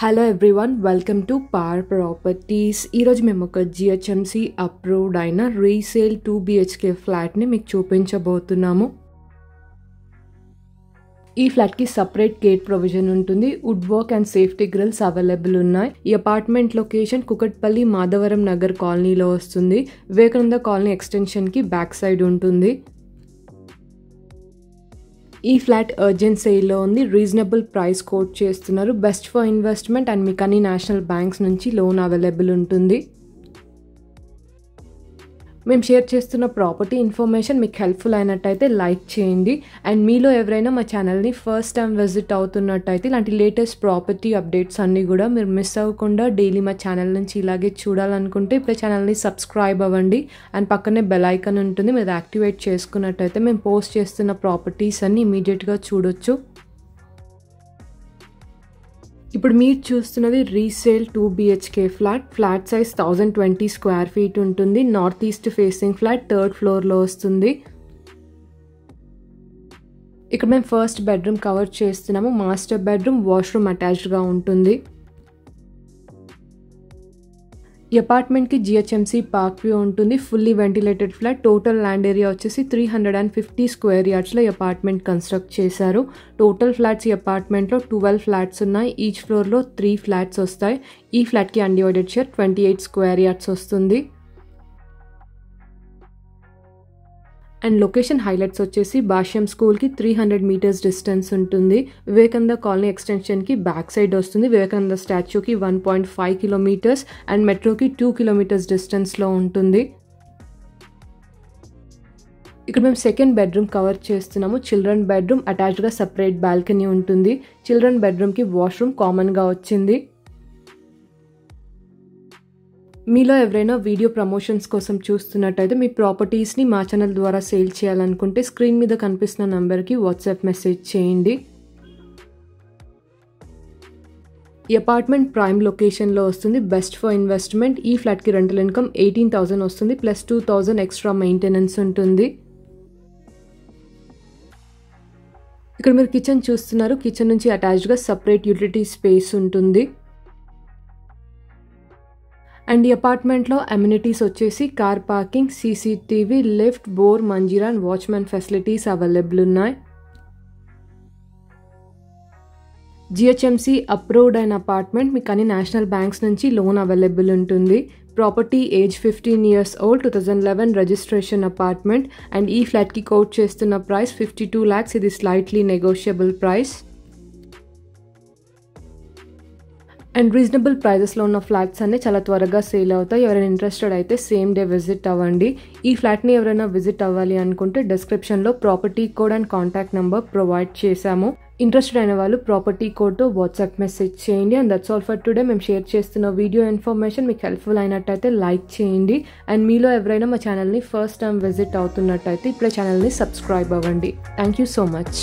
Hello everyone, welcome to power properties. ఈరోజు మేము ఒక జిహెచ్ఎంసి అప్రూవ్డ్ అయిన రీసేల్ 2 BHK ఫ్లాట్ని మీకు చూపించబోతున్నాము. ఈ ఫ్లాట్కి సపరేట్ గేట్ ప్రొవిజన్ ఉంటుంది. Wood work and safety grills available ఉన్నాయి. ఈ అపార్ట్మెంట్ లొకేషన్ కుకట్పల్లి మాధవరం నగర్ కాలనీలో వస్తుంది. వివేకానంద కాలనీ ఎక్స్టెన్షన్కి బ్యాక్ సైడ్ ఉంటుంది. ఈ ఫ్లాట్ అర్జెంట్ సేల్లో ఉంది. రీజనబుల్ ప్రైస్ కోట్ చేస్తున్నారు. బెస్ట్ ఫర్ ఇన్వెస్ట్మెంట్ అండ్ మీకు అన్ని నేషనల్ బ్యాంక్స్ నుంచి లోన్ అవైలబుల్ ఉంటుంది. మేము షేర్ చేస్తున్న ప్రాపర్టీ ఇన్ఫర్మేషన్ మీకు హెల్ప్ఫుల్ అయినట్టయితే లైక్ చేయండి. అండ్ మీలో ఎవరైనా మా ఛానల్ని ఫస్ట్ టైం విజిట్ అవుతున్నట్టయితే ఇలాంటి లేటెస్ట్ ప్రాపర్టీ అప్డేట్స్ అన్నీ కూడా మీరు మిస్ అవ్వకుండా డైలీ మా ఛానల్ నుంచి ఇలాగే చూడాలనుకుంటే ఇప్పుడు ఛానల్ని సబ్స్క్రైబ్ అవ్వండి. అండ్ పక్కనే బెల్ ఐకాన్ ఉంటుంది, మీరు యాక్టివేట్ చేసుకున్నట్టయితే మేము పోస్ట్ చేస్తున్న ప్రాపర్టీస్ అన్నీ ఇమీడియట్గా చూడొచ్చు. ఇప్పుడు మీరు చూస్తున్నది resale 2 BHK flat size 1020 square feet ఉంటుంది. North east facing flat, 3rd ఫ్లోర్లో వస్తుంది. ఇక్కడ మేము ఫస్ట్ బెడ్రూమ్ కవర్ చేస్తున్నాము. మాస్టర్ బెడ్రూమ్, వాష్రూమ్ అటాచ్డ్గా ఉంటుంది. ఈ అపార్ట్మెంట్కి జిహెచ్ఎంసి పార్క్ వ్యూ ఉంటుంది. Fully ventilated flat. Total land area వచ్చేసి 350 స్క్వేర్ యార్డ్స్లో ఈ అపార్ట్మెంట్ కన్స్ట్రక్ట్ చేశారు. టోటల్ ఫ్లాట్స్ ఈ అపార్ట్మెంట్లో 12 ఫ్లాట్స్ ఉన్నాయి. ఈచ్ ఫ్లోర్లో 3 ఫ్లాట్స్ వస్తాయి. ఈ ఫ్లాట్కి అన్డివైడెడ్ షేర్ 28 స్క్వేర్ యార్డ్స్ వస్తుంది. అండ్ లొకేషన్ హైలైట్స్ వచ్చేసి భాష్యం స్కూల్కి 300 మీటర్స్ డిస్టెన్స్ ఉంటుంది. వివేకానంద కాలనీ ఎక్స్టెన్షన్కి బ్యాక్ సైడ్ వస్తుంది. వివేకానంద స్టాచ్యూకి 1.5 కిలోమీటర్స్ అండ్ మెట్రోకి 2 కిలోమీటర్స్ డిస్టెన్స్లో ఉంటుంది. ఇక్కడ మేము సెకండ్ బెడ్రూమ్ కవర్ చేస్తున్నాము. చిల్డ్రన్ బెడ్రూమ్, అటాచ్డ్గా సపరేట్ బాల్కనీ ఉంటుంది. చిల్డ్రన్ బెడ్రూమ్కి వాష్రూమ్ కామన్గా వచ్చింది. మీలో ఎవరైనా వీడియో ప్రమోషన్స్ కోసం చూస్తున్నట్టయితే మీ ప్రాపర్టీస్ని మా ఛానల్ ద్వారా సేల్ చేయాలనుకుంటే స్క్రీన్ మీద కనిపిస్తున్న నెంబర్కి వాట్సాప్ మెసేజ్ చేయండి. ఈ అపార్ట్మెంట్ ప్రైమ్ లొకేషన్లో వస్తుంది. Best for investment. ఈ ఫ్లాట్కి రెంటల్ ఇన్కమ్ 18,000 వస్తుంది, ప్లస్ 2,000 ఎక్స్ట్రా మెయింటెనెన్స్ ఉంటుంది. ఇక్కడ మీరు కిచెన్ చూస్తున్నారు. కిచెన్ నుంచి అటాచ్డ్గా సపరేట్ యూటిలిటీ స్పేస్ ఉంటుంది. అండ్ ఈ అపార్ట్మెంట్లో అమ్యూనిటీస్ వచ్చేసి car parking, CCTV, lift, bore, Manjeera and watchman facilities available ఉన్నాయి. జిహెచ్ఎంసి అప్రూవ్డ్ అయిన అపార్ట్మెంట్. మీకు అన్ని నేషనల్ బ్యాంక్స్ నుంచి లోన్ అవైలబుల్ ఉంటుంది. Property age 15 years old, 2011 registration apartment. And ఈ ఫ్లాట్కి కోట్ చేస్తున్న ప్రైస్ 52 lakhs. ఇది slightly negotiable price. And reasonable ప్రైజెస్లో ఉన్న ఫ్లాట్స్ అన్నీ చాలా త్వరగా సేల్ అవుతాయి. ఎవరైనా ఇంట్రెస్టెడ్ అయితే సేమ్ డే విజిట్ అవ్వండి. ఈ ఫ్లాట్ని ఎవరైనా విజిట్ అవ్వాలి అనుకుంటే డిస్క్రిప్షన్లో property code and contact number provide చేశాము. ఇంట్రెస్టెడ్ అయిన వాళ్ళు ప్రాపర్టీ కోడ్తో వాట్సాప్ మెసేజ్ చేయండి. And that's all for today. మేము షేర్ చేస్తున్న వీడియో ఇన్ఫర్మేషన్ మీకు హెల్ప్ఫుల్ అయినట్టయితే లైక్ చేయండి. అండ్ మీలో ఎవరైనా మా ఛానల్ని ఫస్ట్ టైం విజిట్ అవుతున్నట్టయితే ఇప్పుడే ఛానల్ని సబ్స్క్రైబ్ అవ్వండి. Thank you so much.